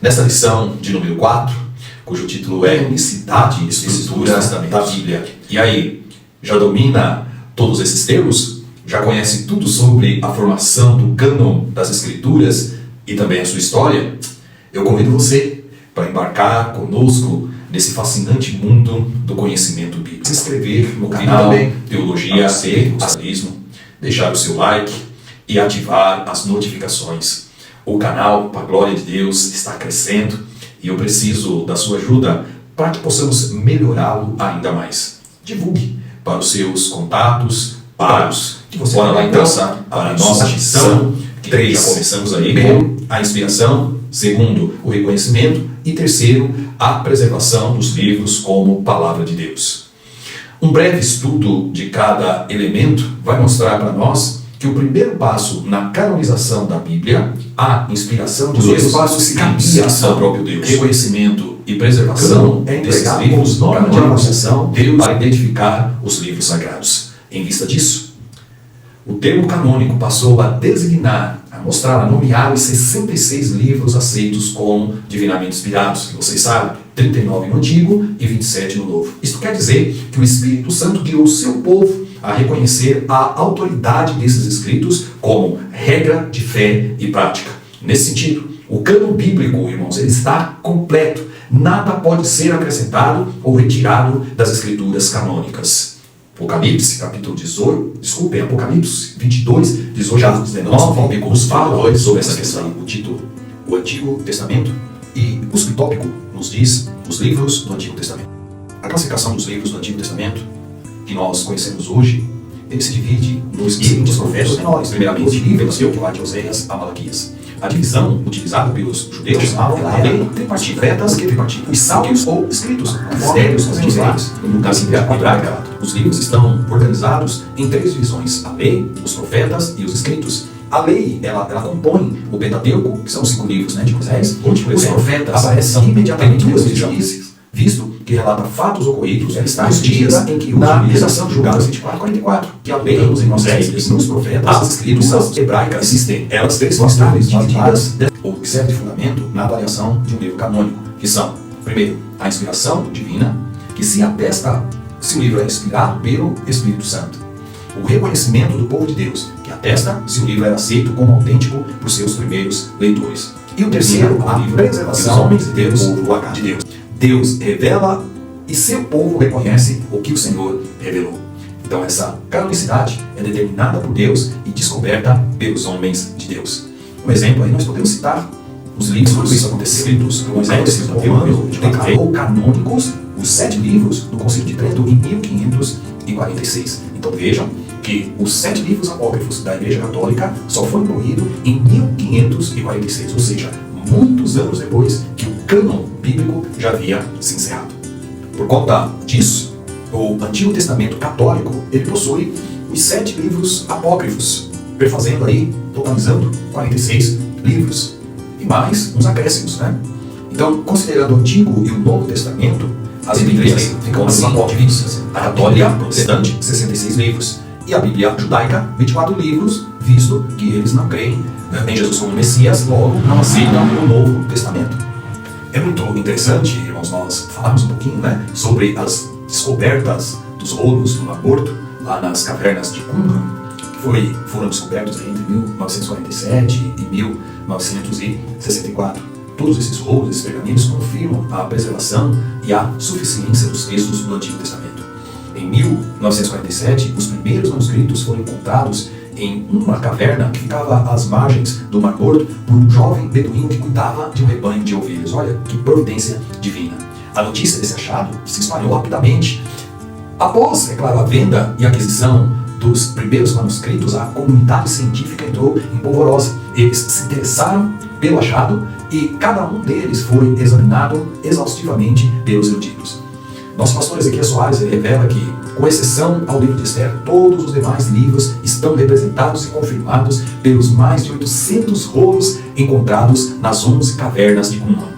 Nessa lição de número 4, cujo título é Unicidade e Estrutura da Bíblia. E aí, já domina todos esses termos? Já conhece tudo sobre a formação do cânon das Escrituras e também a sua história? Eu convido você para embarcar conosco nesse fascinante mundo do conhecimento bíblico. Se inscrever no canal Teologia e Cristianismo, deixar o seu like e ativar as notificações. O canal, para a glória de Deus, está crescendo e eu preciso da sua ajuda para que possamos melhorá-lo ainda mais. Divulgue para os seus contatos, para os que você bora lá então para a nossa lição 3. Já começamos aí com a inspiração, segundo, o reconhecimento e terceiro, a preservação dos livros como palavra de Deus. Um breve estudo de cada elemento vai mostrar para nós que o primeiro passo na canonização da Bíblia, a inspiração dos dois passos se cabia ao próprio Deus. Reconhecimento e preservação desses livros, norma de negociação, Deus para identificar os livros sagrados. Em vista disso, o termo canônico passou a designar, a mostrar, a nomear os 66 livros aceitos como divinamente inspirados, que vocês sabem, 39 no Antigo e 27 no Novo. Isto quer dizer que o Espírito Santo guiou o seu povo a reconhecer a autoridade desses escritos como regra de fé e prática. Nesse sentido, o cânon bíblico, irmãos, ele está completo. Nada pode ser acrescentado ou retirado das escrituras canônicas. Apocalipse, capítulo 18, Apocalipse 22, 18 a 19, nos fala sobre essa questão. O título, o Antigo Testamento, e o subtópico nos diz os livros do Antigo Testamento. A classificação dos livros do Antigo Testamento que nós conhecemos hoje, ele se divide nos seguintes profetas menores. Primeiramente, Pentateuco, Oséias, a Malaquias. A divisão utilizada pelos judeus é lei tripartida, profetas e salmos ou escritos, mistérios diferentes. Na Bíblia hebraica, os livros estão organizados em 3 divisões: a lei, os profetas e os escritos. A lei, ela compõe o Pentateuco, que são os 5 livros de Moisés. Os profetas aparecem imediatamente nos juízes, visto que relata fatos ocorridos nos dias em que na redação de Julgados 24:44, que a lei em Moisés e nos profetas, as escrituras hebraicas existem, elas 3 passagens divididas, ou que serve de fundamento na avaliação de um livro canônico, que são, primeiro, a inspiração divina, que se atesta se o livro é inspirado pelo Espírito Santo. O reconhecimento do povo de Deus, que atesta se o livro é aceito como autêntico por seus primeiros leitores. E o terceiro, a preservação do povo de Deus. Deus revela e seu povo reconhece o que o Senhor revelou. Então essa canonicidade é determinada por Deus e descoberta pelos homens de Deus. Um exemplo aí nós podemos citar os livros, quando isso aconteceu, escritos por Moisés, declarou canônicos os 7 livros do Concílio de Trento em 1546. Então vejam que os 7 livros apócrifos da Igreja Católica só foram incluídos em 1546, ou seja, muitos anos depois que o cânon bíblico já havia se encerrado. Por conta disso, o Antigo Testamento católico ele possui os 7 livros apócrifos, perfazendo aí, totalizando 46 livros, e mais uns acréscimos, né? Então, considerando o Antigo e o Novo Testamento, as Bíblias ficam assim divididas. A católica protestante, 66 livros, e a Bíblia judaica, 24 livros, visto que eles não creem em Jesus como Messias, logo não aceitam o Novo Testamento. É muito interessante, irmãos, nós falarmos um pouquinho, sobre as descobertas dos rolos do Mar Morto, lá nas cavernas de Qumran, que foram descobertos entre 1947 e 1964. Todos esses rolos, esses pergaminhos, confirmam a preservação e a suficiência dos textos do Antigo Testamento. Em 1947, os primeiros manuscritos foram encontrados em uma caverna que ficava às margens do Mar Morto por um jovem beduíno que cuidava de um rebanho de ovelhas. Olha que providência divina. A notícia desse achado se espalhou rapidamente. Após, é claro, a venda e aquisição dos primeiros manuscritos, a comunidade científica entrou em polvorosa. Eles se interessaram pelo achado e cada um deles foi examinado exaustivamente pelos eruditos. Nosso pastor Ezequiel Soares revela que, com exceção ao livro de Esther, todos os demais livros estão representados e confirmados pelos mais de 800 rolos encontrados nas 11 cavernas de Qumran.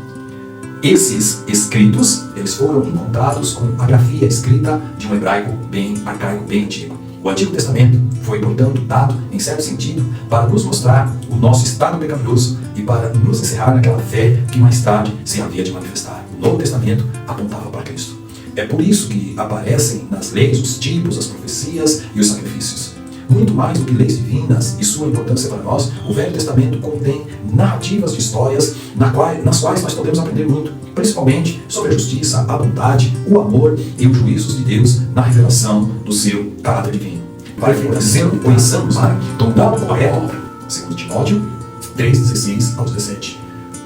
Esses escritos, eles foram encontrados com a grafia escrita de um hebraico bem arcaico, bem antigo. O Antigo Testamento foi, portanto, dado, em certo sentido, para nos mostrar o nosso estado pecaminoso e para nos encerrar naquela fé que mais tarde se havia de manifestar. O Novo Testamento apontava para Cristo. É por isso que aparecem nas leis os tipos, as profecias e os sacrifícios. Muito mais do que leis divinas e sua importância para nós, o Velho Testamento contém narrativas de histórias nas quais nós podemos aprender muito, principalmente sobre a justiça, a bondade, o amor e os juízos de Deus na revelação do seu caráter divino. Para que conheçamos a doutrina correta, segundo Timóteo 3:16 ao 17.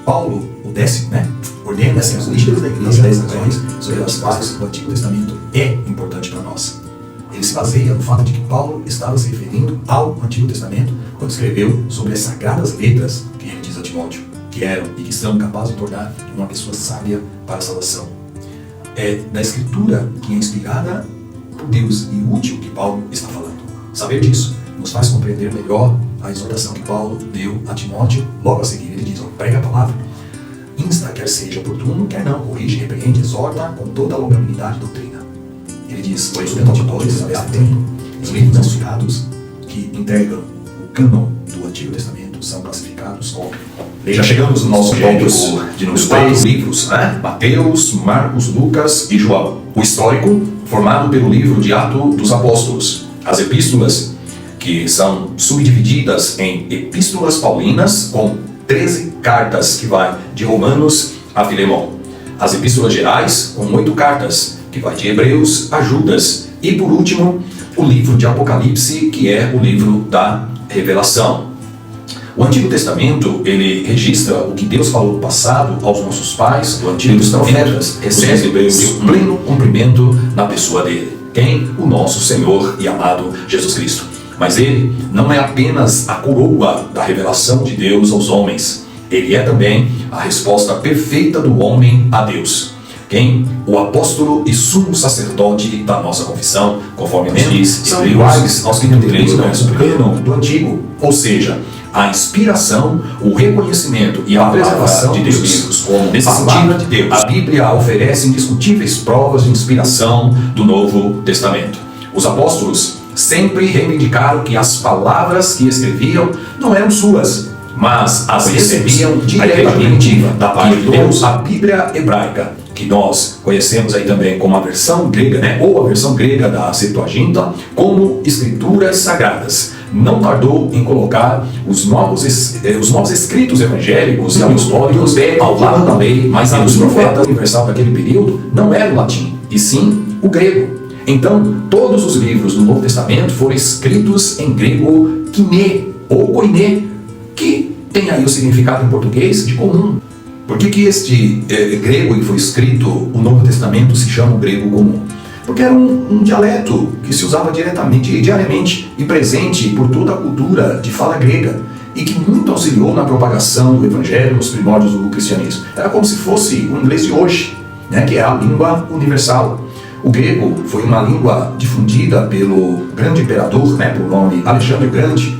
Paulo, o 10º, ordena as listas das 10 razões sobre as quais o Antigo Testamento é importante para nós. Ele se baseia no fato de que Paulo estava se referindo ao Antigo Testamento quando escreveu sobre as sagradas letras que ele diz a Timóteo, que eram e que são capazes de tornar uma pessoa sábia para a salvação. É da Escritura que é inspirada por Deus e útil que Paulo está falando. Saber disso nos faz compreender melhor a exortação que Paulo deu a Timóteo. Logo a seguir ele diz, prega a palavra, insta, quer seja oportuno, quer não, corrige, repreende, exorta com toda a longanimidade e doutrina. Ele diz, pois o Timóteo sabe atento, os livros inspirados que integram o cânon do Antigo Testamento são classificados como... Já chegamos no nosso tópico de nos 3 livros, Mateus, Marcos, Lucas e João. O histórico, formado pelo livro de Atos dos Apóstolos. As epístolas, que são subdivididas em epístolas paulinas, com 13 cartas, que vai de Romanos a Filemão. As epístolas gerais, com 8 cartas, que vai de Hebreus a Judas. E por último, o livro de Apocalipse, que é o livro da Revelação. O Antigo Testamento, ele registra o que Deus falou no passado aos nossos pais. O Antigo Testamento recebe o pleno cumprimento na pessoa dele. Quem? O nosso Senhor e amado Jesus Cristo. Mas ele não é apenas a coroa da revelação de Deus aos homens. Ele é também a resposta perfeita do homem a Deus. Quem? O apóstolo e sumo sacerdote da nossa confissão, conforme nos diz, são iguais aos que contemplam o cânon do Antigo, ou seja, a inspiração, o reconhecimento e a preservação de Deus livros como palavra de Deus. A Bíblia oferece indiscutíveis provas de inspiração do Novo Testamento. Os apóstolos sempre reivindicaram que as palavras que escreviam não eram suas, mas as recebiam diretamente da parte de Deus. A Bíblia hebraica, que nós conhecemos aí também como a versão grega, ou a versão grega da Septuaginta, como escrituras sagradas, não tardou em colocar os novos escritos evangélicos e apostólicos ao lado da lei, mas a dos profetas universal daquele período não era o latim, e sim o grego. Então, todos os livros do Novo Testamento foram escritos em grego kiné ou koiné, que tem aí o significado em português de comum. Por que este grego que foi escrito, o Novo Testamento, se chama o grego comum? Porque era um dialeto que se usava diariamente e presente por toda a cultura de fala grega e que muito auxiliou na propagação do Evangelho nos primórdios do cristianismo. Era como se fosse o inglês de hoje, que é a língua universal. O grego foi uma língua difundida pelo grande imperador, por nome Alexandre o Grande.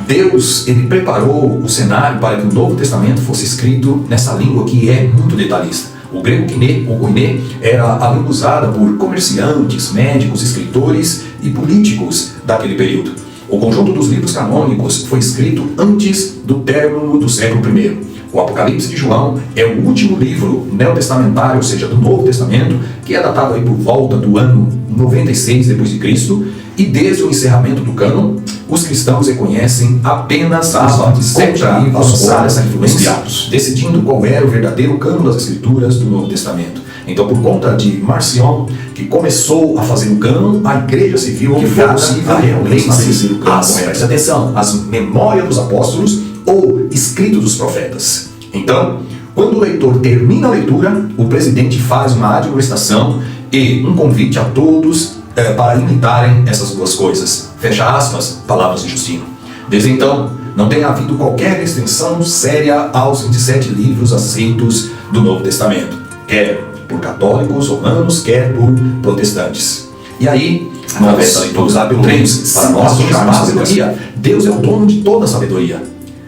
Deus, ele preparou o cenário para que o Novo Testamento fosse escrito nessa língua que é muito detalhista. O grego kiné, ou koiné, era a língua usada por comerciantes, médicos, escritores e políticos daquele período. O conjunto dos livros canônicos foi escrito antes do término do século I. O Apocalipse de João é o último livro neotestamentário, ou seja, do Novo Testamento, que é datado aí por volta do ano 96 d.C., e desde o encerramento do cânon, os cristãos reconhecem apenas os 7 livros com essa influência, decidindo qual era o verdadeiro cânon das Escrituras do Novo Testamento. Então, por conta de Marcion, que começou a fazer o cânon, a igreja civil obrigada a realmente estabelecer o cânon. Preste atenção, as memórias dos apóstolos ou escritos dos profetas. Então, quando o leitor termina a leitura, o presidente faz uma admoestação e um convite a todos para imitarem essas duas coisas. Fecha aspas, palavras de Justino. Desde então, não tem havido qualquer restrição séria aos 27 livros aceitos do Novo Testamento, quer por católicos romanos, quer por protestantes. E aí, através da leitura pelo 3, para nós tomarmos sabedoria, Deus é o dono de toda a sabedoria.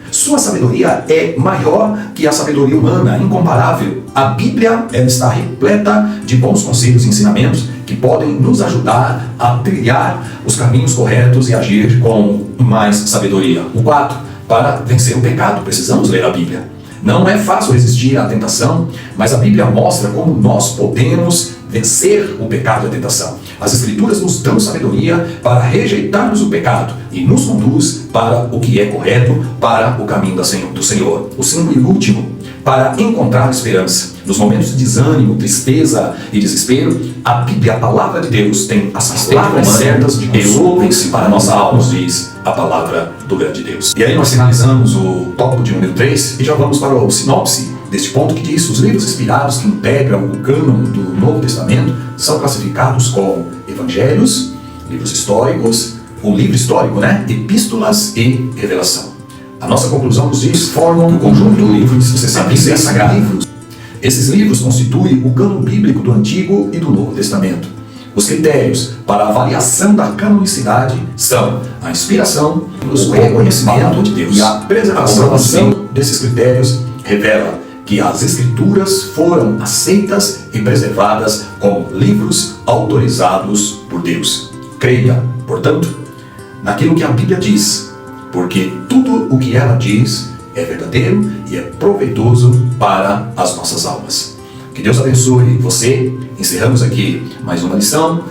Sua sabedoria é maior que a sabedoria humana, incomparável. A Bíblia está repleta de bons conselhos e ensinamentos que podem nos ajudar a trilhar os caminhos corretos e agir com mais sabedoria. O 4, para vencer o pecado, precisamos ler a Bíblia. Não é fácil resistir à tentação, mas a Bíblia mostra como nós podemos vencer o pecado e a tentação. As Escrituras nos dão sabedoria para rejeitarmos o pecado e nos conduz para o que é correto, para o caminho do Senhor. O 5 e último, para encontrar esperança. Nos momentos de desânimo, tristeza e desespero, a Bíblia, a palavra de Deus, tem as palavras certas de consolo para a nossa alma, nos diz a palavra do grande Deus. E aí nós finalizamos o tópico de número 3 e já vamos para o sinopse deste ponto que diz: os livros inspirados que integram o cânon do Novo Testamento são classificados como evangelhos, livros históricos, o livro histórico, epístolas e revelação. A nossa conclusão nos diz formam um conjunto de livros de 66 sagrados. Esses livros constituem o cânon bíblico do Antigo e do Novo Testamento. Os critérios para a avaliação da canonicidade são a inspiração, o reconhecimento de Deus e a preservação desses critérios revela que as Escrituras foram aceitas e preservadas como livros autorizados por Deus. Creia, portanto, naquilo que a Bíblia diz, porque tudo o que ela diz é verdadeiro e é proveitoso para as nossas almas. Que Deus abençoe você. Encerramos aqui mais uma lição.